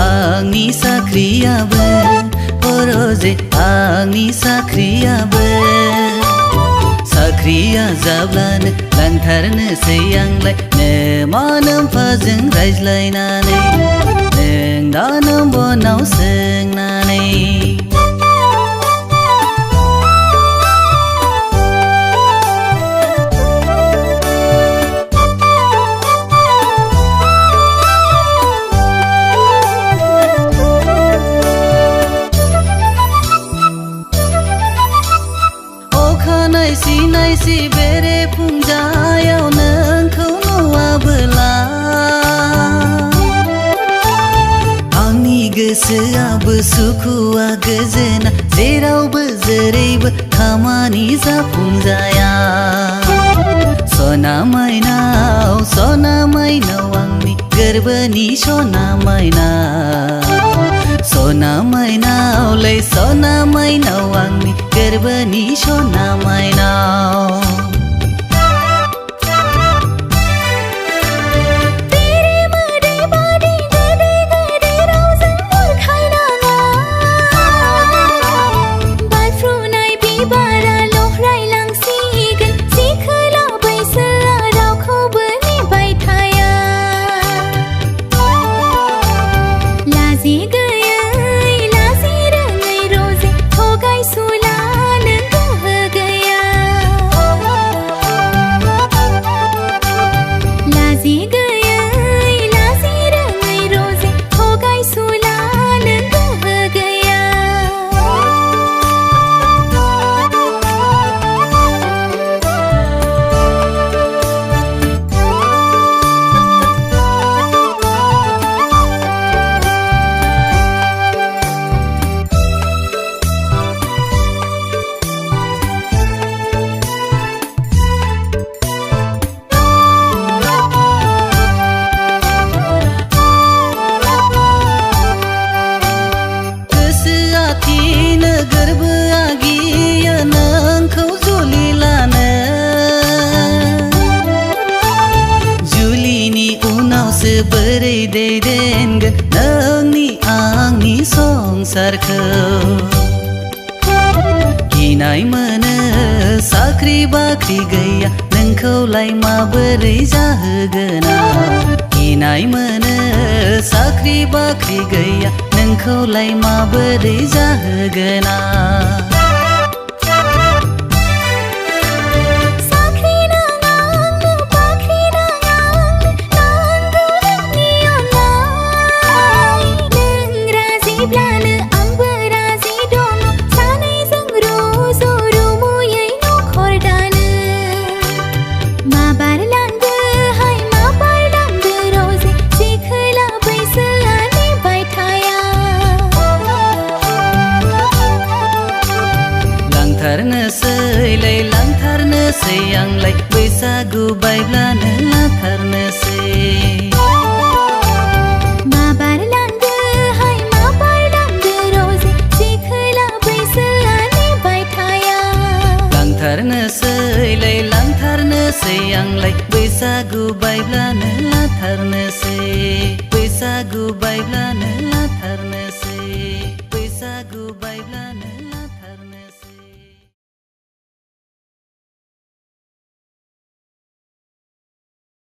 आंनि साख्रियाबो अरजे आंनि साख्रियाबो साख्रिया जाब्लानो लांथारनोसै आंलाय मा नोम्फाजों रायज्लायनानै नों दा नम्बनाव सोंनानै नायसि बेरे फुंजायाव नोंखौ नुवाबोला आंनि गोसोआबो सुखुआ गोजोना जेरावबो जेरैबो खामानि जाफुंजाया सना माइनाव आंनि गोरबोनि सना माइनावलै सना माइनाव आंनि गोरबोनि सना माइनाव बोरै दैदेनगोन नोंनि आंनि संसारखौ गिनाय मोनो साख्रि बाख्रि गैया नोंखौलाय माबोरै जाहोगोन गिनाय मोनो साख्रि बाख्रि गैया नोंखौलाय माबोरै जाहोगोन लांथारनोसै आंलाय बैसागु बायब्लानो लाथारनोसै